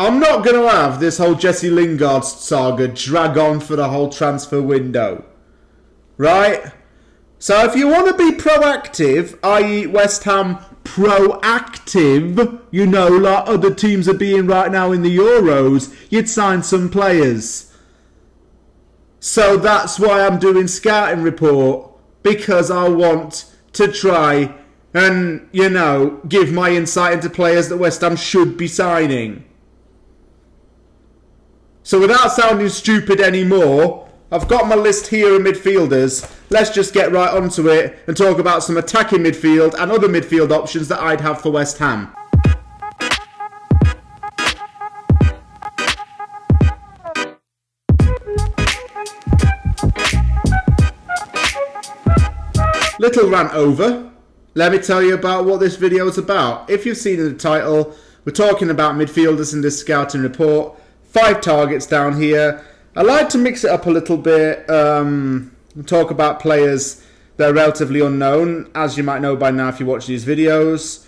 I'm not going to have this whole Jesse Lingard saga drag on for the whole transfer window. Right? So if you want to be proactive, i.e. West Ham proactive, you know, like other teams are being right now in the Euros, you'd sign some players. So that's why I'm doing scouting report, because I want to try and, you know, give my insight into players that West Ham should be signing. So without sounding stupid anymore, I've got my list here of midfielders. Let's just get right onto it and talk about some attacking midfield and other midfield options that I'd have for West Ham. Little rant over. Let me tell you about what this video is about. If you've seen in the title, we're talking about midfielders in this scouting report. 5 targets down here. I like to mix it up a little bit, talk about players that are relatively unknown, as you might know by now if you watch these videos.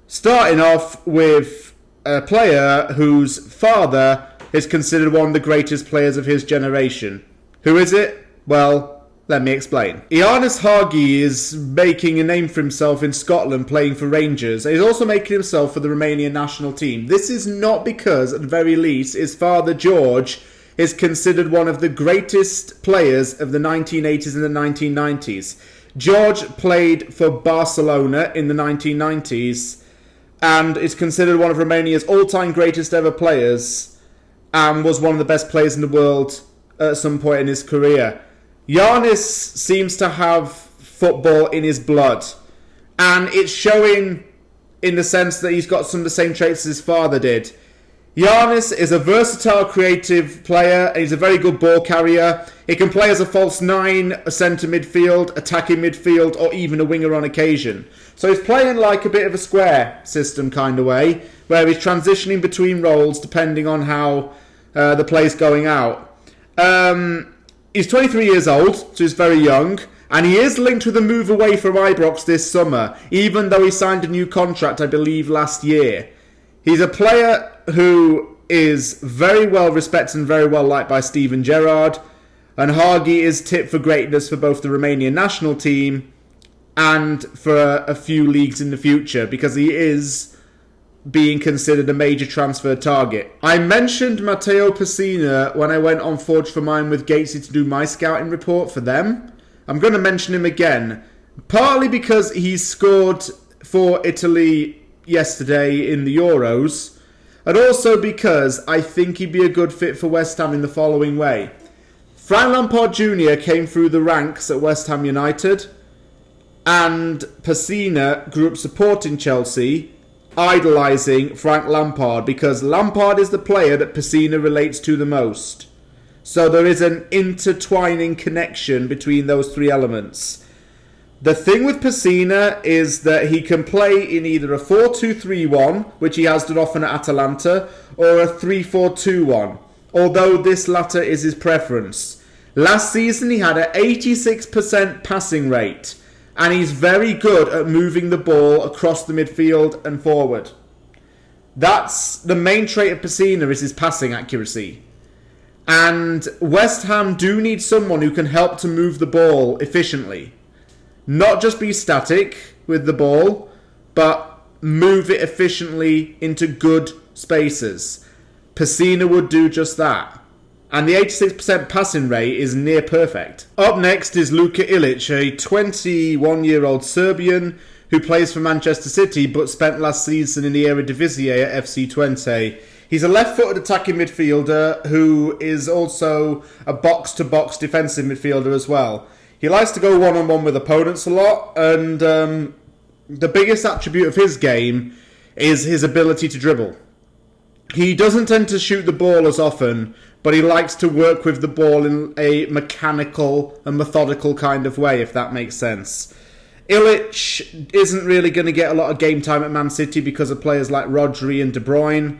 Starting off with a player whose father is considered one of the greatest players of his generation. Who is it? Well, let me explain. Ianis Hagi is making a name for himself in Scotland playing for Rangers. He's also making himself for the Romanian national team. This is not because, at the very least, his father George is considered one of the greatest players of the 1980s and the 1990s. George played for Barcelona in the 1990s and is considered one of Romania's all-time greatest ever players and was one of the best players in the world at some point in his career. Ianis seems to have football in his blood, and it's showing in the sense that he's got some of the same traits as his father did. Ianis is a versatile, creative player, and he's a very good ball carrier. He can play as a false 9, a centre midfield, attacking midfield, or even a winger on occasion. So he's playing like a bit of a square system kind of way, where he's transitioning between roles depending on how the play's going out. He's 23 years old, so he's very young, and he is linked with a move away from Ibrox this summer, even though he signed a new contract, I believe, last year. He's a player who is very well respected and very well liked by Steven Gerrard, and Hagi is tipped for greatness for both the Romanian national team and for a few leagues in the future, because he is being considered a major transfer target. I mentioned Matteo Pessina when I went on Forge for Mine with Gatesy to do my scouting report for them. I'm going to mention him again, partly because he scored for Italy yesterday in the Euros, and also because I think he'd be a good fit for West Ham in the following way. Frank Lampard Jr. came through the ranks at West Ham United, and Pessina grew up supporting Chelsea, idolising Frank Lampard, because Lampard is the player that Pessina relates to the most. So there is an intertwining connection between those 3 elements. The thing with Pessina is that he can play in either a 4-2-3-1, which he has done often at Atalanta, or a 3-4-2-1, although this latter is his preference. Last season he had an 86% passing rate, and he's very good at moving the ball across the midfield and forward. That's the main trait of Pessina, is his passing accuracy. And West Ham do need someone who can help to move the ball efficiently. Not just be static with the ball, but move it efficiently into good spaces. Pessina would do just that. And the 86% passing rate is near perfect. Up next is Luka Ilic, a 21-year-old Serbian who plays for Manchester City but spent last season in the Eredivisie at FC Twente. He's a left-footed attacking midfielder who is also a box-to-box defensive midfielder as well. He likes to go one-on-one with opponents a lot, and the biggest attribute of his game is his ability to dribble. He doesn't tend to shoot the ball as often, but he likes to work with the ball in a mechanical and methodical kind of way, if that makes sense. Ilic isn't really going to get a lot of game time at Man City because of players like Rodri and De Bruyne,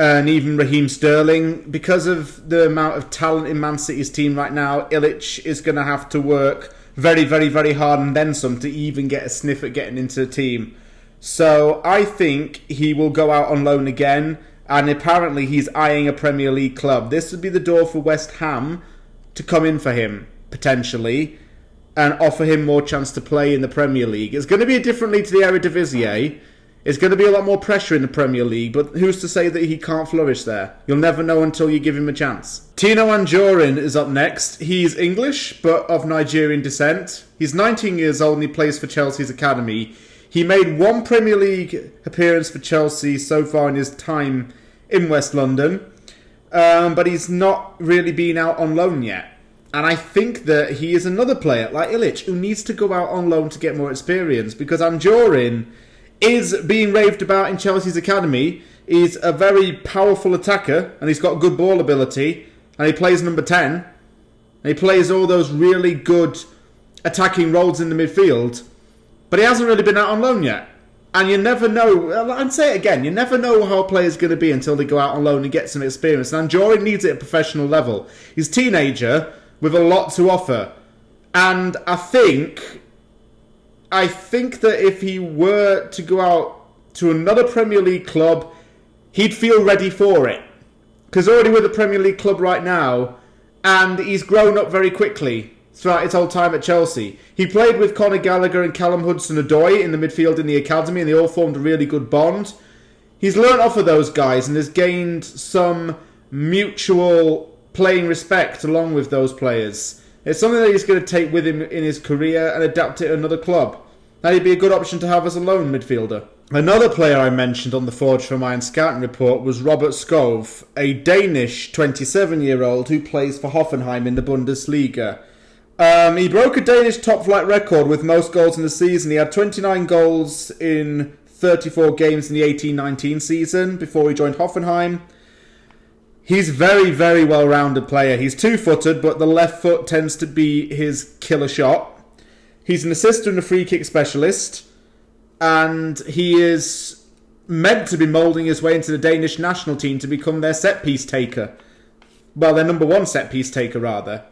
and even Raheem Sterling. Because of the amount of talent in Man City's team right now, Ilic is going to have to work very, very, very hard and then some to even get a sniff at getting into the team. So I think he will go out on loan again, and apparently he's eyeing a Premier League club. This would be the door for West Ham to come in for him, potentially, and offer him more chance to play in the Premier League. It's going to be a different league to the Eredivisie. It's going to be a lot more pressure in the Premier League, but who's to say that he can't flourish there? You'll never know until you give him a chance. Tino Anjorin is up next. He's English, but of Nigerian descent. He's 19 years old and he plays for Chelsea's academy. He made one Premier League appearance for Chelsea so far in his time in West London, but he's not really been out on loan yet. And I think that he is another player, like Ilic, who needs to go out on loan to get more experience, because Anjorin is being raved about in Chelsea's academy. He's a very powerful attacker, and he's got good ball ability, and he plays number 10, and he plays all those really good attacking roles in the midfield, but he hasn't really been out on loan yet. And you never know, I'd say it again, you never know how a player's going to be until they go out on loan and get some experience. And Anjorin needs it at a professional level. He's a teenager with a lot to offer, and I think that if he were to go out to another Premier League club, he'd feel ready for it. Because already with a Premier League club right now, and he's grown up very quickly throughout his whole time at Chelsea. He played with Conor Gallagher and Callum Hudson-Odoi in the midfield in the academy, and they all formed a really good bond. He's learnt off of those guys and has gained some mutual playing respect along with those players. It's something that he's going to take with him in his career and adapt it to another club. That'd be a good option to have as a lone midfielder. Another player I mentioned on the Forge for Mine scouting report was Robert Skov, a Danish 27-year-old who plays for Hoffenheim in the Bundesliga. He broke a Danish top-flight record with most goals in the season. He had 29 goals in 34 games in the 18-19 season before he joined Hoffenheim. He's very, very well-rounded player. He's two-footed, but the left foot tends to be his killer shot. He's an assister and a free-kick specialist, and he is meant to be moulding his way into the Danish national team to become their set-piece taker. Well, their number one set-piece taker, rather.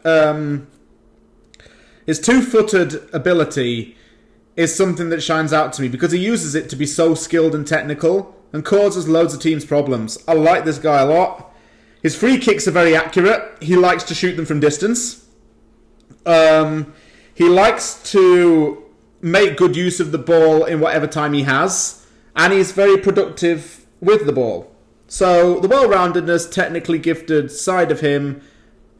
His two-footed ability is something that shines out to me because he uses it to be so skilled and technical and causes loads of teams problems. I like this guy a lot. His free kicks are very accurate. He likes to shoot them from distance. He likes to make good use of the ball in whatever time he has. And he's very productive with the ball. So the well-roundedness, technically gifted side of him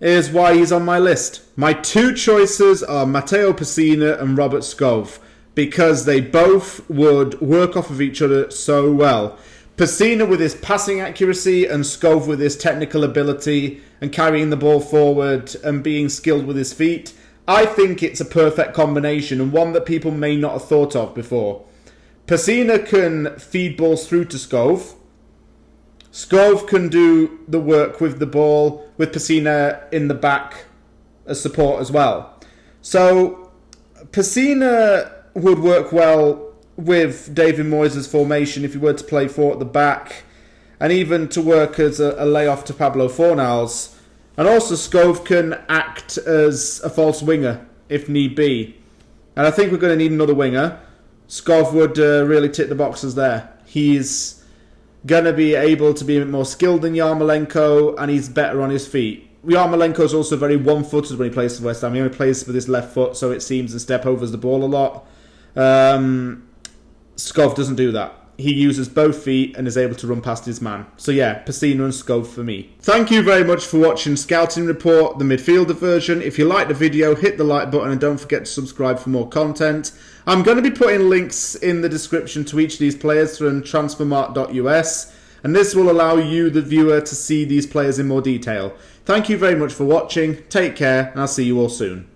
is why he's on my list. My two choices are Matteo Pessina and Robert Skov, because they both would work off of each other so well. Pessina with his passing accuracy and Skov with his technical ability and carrying the ball forward and being skilled with his feet. I think it's a perfect combination and one that people may not have thought of before. Pessina can feed balls through to Skov. Skov can do the work with the ball with Pessina in the back as support as well. So Pessina would work well with David Moyes' formation if he were to play four at the back, and even to work as a layoff to Pablo Fornals. And also Skov can act as a false winger if need be. And I think we're going to need another winger. Skov would really tick the boxes there. He's going to be able to be a bit more skilled than Yarmolenko, and he's better on his feet. Yarmolenko's also very one-footed when he plays for West Ham. He only plays with his left foot, so it seems, and step overs the ball a lot. Skov doesn't do that. He uses both feet and is able to run past his man. So yeah, Pessina and Skov for me. Thank you very much for watching Scouting Report, the midfielder version. If you liked the video, hit the like button and don't forget to subscribe for more content. I'm going to be putting links in the description to each of these players from transfermarkt.us, and this will allow you, the viewer, to see these players in more detail. Thank you very much for watching. Take care, and I'll see you all soon.